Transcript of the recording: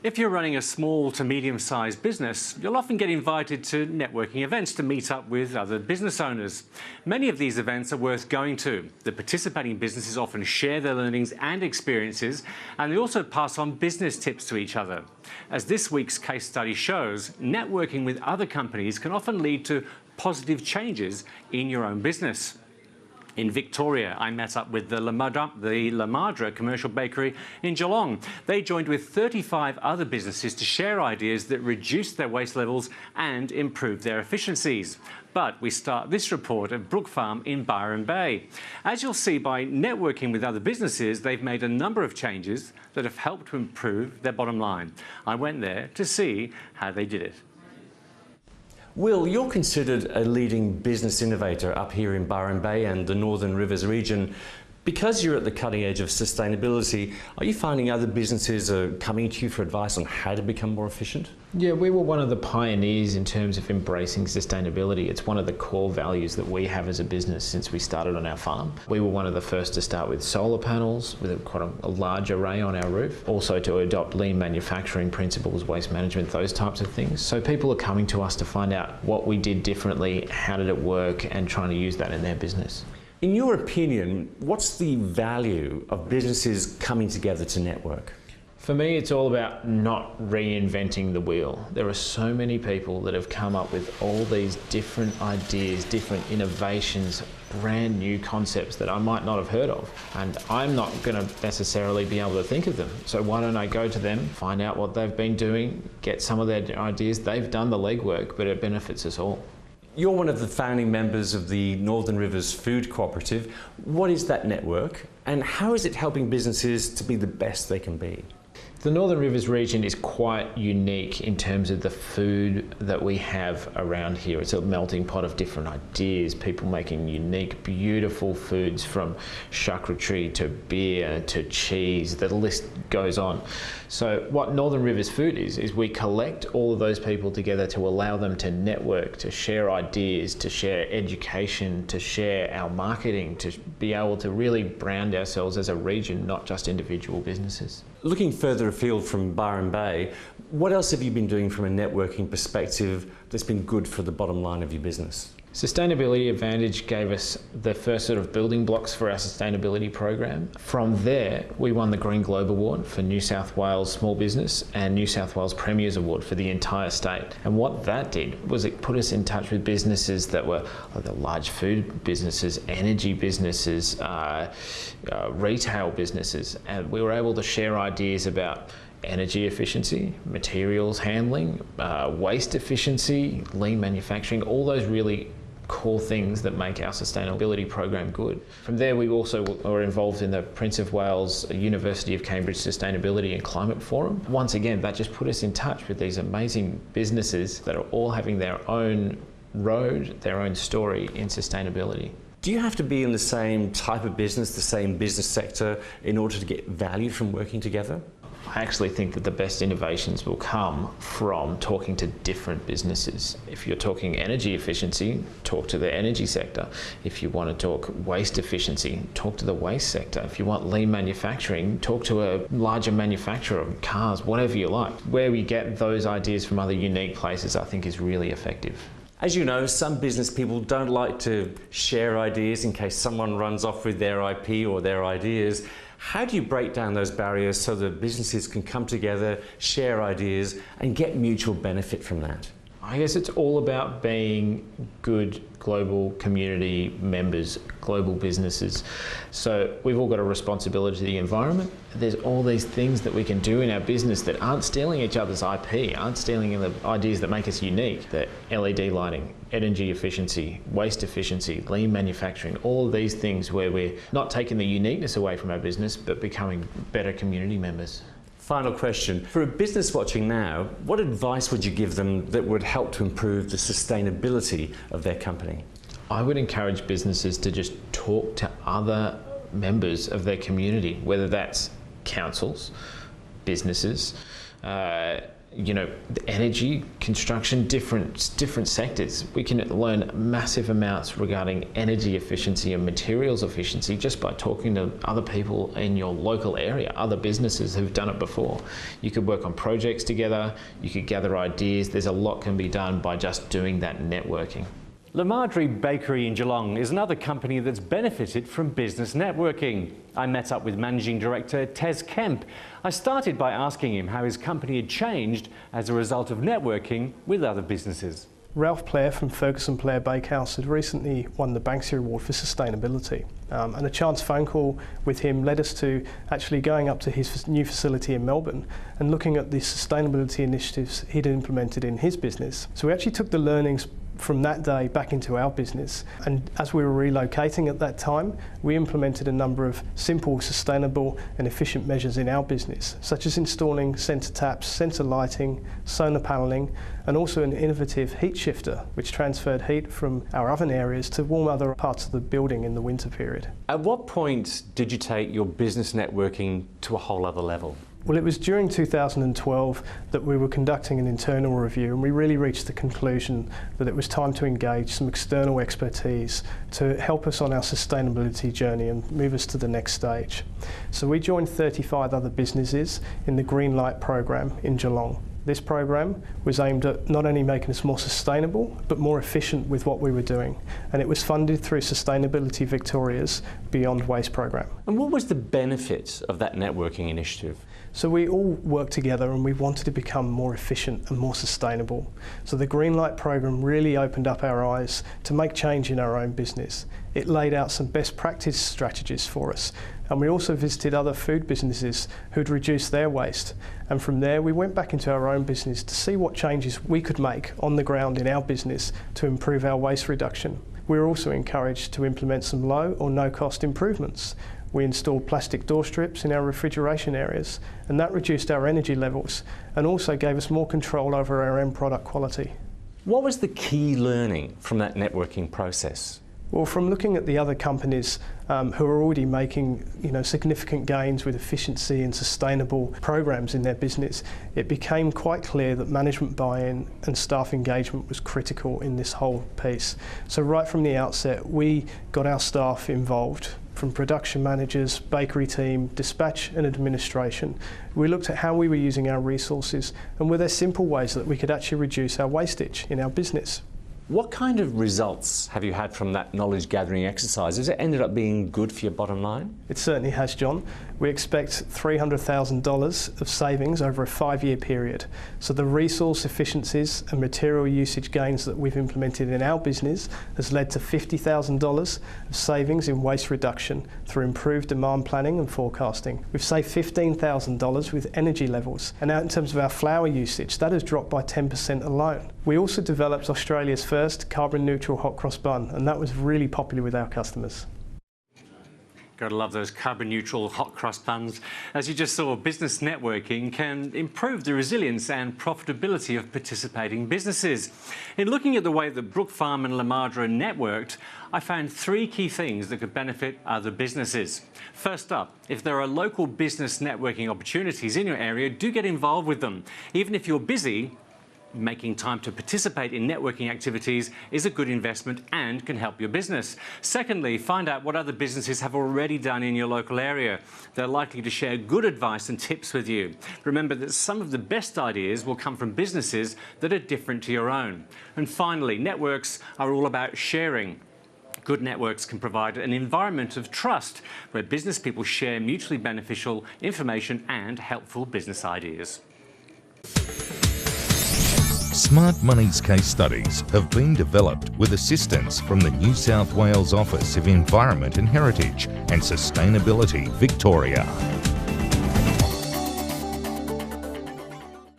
If you're running a small to medium-sized business, you'll often get invited to networking events to meet up with other business owners. Many of these events are worth going to. The participating businesses often share their learnings and experiences, and they also pass on business tips to each other. As this week's case study shows, networking with other companies can often lead to positive changes in your own business. In Victoria, I met up with the Madre commercial bakery in Geelong. They joined with 35 other businesses to share ideas that reduce their waste levels and improve their efficiencies. But we start this report at Brookfarm in Byron Bay. As you'll see, by networking with other businesses, they've made a number of changes that have helped to improve their bottom line. I went there to see how they did it. Will, you're considered a leading business innovator up here in Byron Bay and the Northern Rivers region. Because you're at the cutting edge of sustainability, are you finding other businesses are coming to you for advice on how to become more efficient? Yeah, we were one of the pioneers in terms of embracing sustainability. It's one of the core values that we have as a business since we started on our farm. We were one of the first to start with solar panels, with quite a large array on our roof. Also to adopt lean manufacturing principles, waste management, those types of things. So people are coming to us to find out what we did differently, how did it work, and trying to use that in their business. In your opinion, what's the value of businesses coming together to network? For me, it's all about not reinventing the wheel. There are so many people that have come up with all these different ideas, different innovations, brand new concepts that I might not have heard of. And I'm not going to necessarily be able to think of them. So why don't I go to them, find out what they've been doing, get some of their ideas. They've done the legwork, but it benefits us all. You're one of the founding members of the Northern Rivers Food Cooperative. What is that network and how is it helping businesses to be the best they can be? The Northern Rivers region is quite unique in terms of the food that we have around here. It's a melting pot of different ideas, people making unique, beautiful foods from charcuterie to beer to cheese, the list goes on. So what Northern Rivers Food is we collect all of those people together to allow them to network, to share ideas, to share education, to share our marketing, to be able to really brand ourselves as a region, not just individual businesses. Looking further afield from Byron Bay, what else have you been doing from a networking perspective that's been good for the bottom line of your business? Sustainability Advantage gave us the first sort of building blocks for our sustainability program. From there, we won the Green Globe Award for New South Wales Small Business and New South Wales Premier's Award for the entire state. And what that did was it put us in touch with businesses that were the large food businesses, energy businesses, retail businesses, and we were able to share ideas about energy efficiency, materials handling, waste efficiency, lean manufacturing, all those really core things that make our sustainability program good. From there, we also were involved in the Prince of Wales University of Cambridge Sustainability and Climate Forum. Once again, that just put us in touch with these amazing businesses that are all having their own road, their own story in sustainability. Do you have to be in the same type of business, the same business sector, in order to get value from working together? I actually think that the best innovations will come from talking to different businesses. If you're talking energy efficiency, talk to the energy sector. If you want to talk waste efficiency, talk to the waste sector. If you want lean manufacturing, talk to a larger manufacturer of cars, whatever you like. Where we get those ideas from other unique places, I think is really effective. As you know, some business people don't like to share ideas in case someone runs off with their IP or their ideas. How do you break down those barriers so that businesses can come together, share ideas, and get mutual benefit from that? I guess it's all about being good global community members, global businesses. So we've all got a responsibility to the environment. There's all these things that we can do in our business that aren't stealing each other's IP, aren't stealing the ideas that make us unique. The LED lighting, energy efficiency, waste efficiency, lean manufacturing, all of these things where we're not taking the uniqueness away from our business, but becoming better community members. Final question. For a business watching now, what advice would you give them that would help to improve the sustainability of their company? I would encourage businesses to just talk to other members of their community, whether that's councils, businesses, the energy, construction, different sectors. We can learn massive amounts regarding energy efficiency and materials efficiency just by talking to other people in your local area, other businesses who've done it before. You could work on projects together, you could gather ideas. There's a lot can be done by just doing that networking. Madre Bakery in Geelong is another company that's benefited from business networking. I met up with Managing Director Tez Kemp. I started by asking him how his company had changed as a result of networking with other businesses. Ralph Player from Ferguson Player Bakehouse had recently won the Banksy Award for sustainability, and a chance phone call with him led us to actually going up to his new facility in Melbourne and looking at the sustainability initiatives he'd implemented in his business. So we actually took the learnings from that day back into our business, and as we were relocating at that time, we implemented a number of simple, sustainable and efficient measures in our business, such as installing centre taps, centre lighting, solar panelling, and also an innovative heat shifter which transferred heat from our oven areas to warm other parts of the building in the winter period. At what point did you take your business networking to a whole other level? Well, it was during 2012 that we were conducting an internal review, and we really reached the conclusion that it was time to engage some external expertise to help us on our sustainability journey and move us to the next stage. So we joined 35 other businesses in the Green Light program in Geelong. This program was aimed at not only making us more sustainable, but more efficient with what we were doing. And it was funded through Sustainability Victoria's Beyond Waste program. And what was the benefit of that networking initiative? So we all worked together and we wanted to become more efficient and more sustainable. So the Green Light program really opened up our eyes to make change in our own business. It laid out some best practice strategies for us. And we also visited other food businesses who'd reduced their waste. And from there, we went back into our own business to see what changes we could make on the ground in our business to improve our waste reduction. We were also encouraged to implement some low or no cost improvements. We installed plastic door strips in our refrigeration areas, and that reduced our energy levels and also gave us more control over our end product quality. What was the key learning from that networking process? Well, from looking at the other companies who are already making significant gains with efficiency and sustainable programs in their business, it became quite clear that management buy-in and staff engagement was critical in this whole piece. So right from the outset, we got our staff involved, from production managers, bakery team, dispatch and administration. We looked at how we were using our resources and were there simple ways that we could actually reduce our wastage in our business. What kind of results have you had from that knowledge gathering exercise? Has it ended up being good for your bottom line? It certainly has, John. We expect $300,000 of savings over a 5-year period. So the resource efficiencies and material usage gains that we've implemented in our business has led to $50,000 of savings in waste reduction through improved demand planning and forecasting. We've saved $15,000 with energy levels. And now in terms of our flour usage, that has dropped by 10% alone. We also developed Australia's first carbon neutral hot cross bun, and that was really popular with our customers. Gotta love those carbon neutral hot crust buns. As you just saw, business networking can improve the resilience and profitability of participating businesses. In looking at the way that Brookfarm and Madre networked, I found 3 key things that could benefit other businesses. First up, if there are local business networking opportunities in your area, do get involved with them. Even if you're busy, making time to participate in networking activities is a good investment and can help your business. Secondly, find out what other businesses have already done in your local area. They're likely to share good advice and tips with you. Remember that some of the best ideas will come from businesses that are different to your own. And finally, networks are all about sharing. Good networks can provide an environment of trust where business people share mutually beneficial information and helpful business ideas. Smart Money's case studies have been developed with assistance from the New South Wales Office of Environment and Heritage and Sustainability Victoria.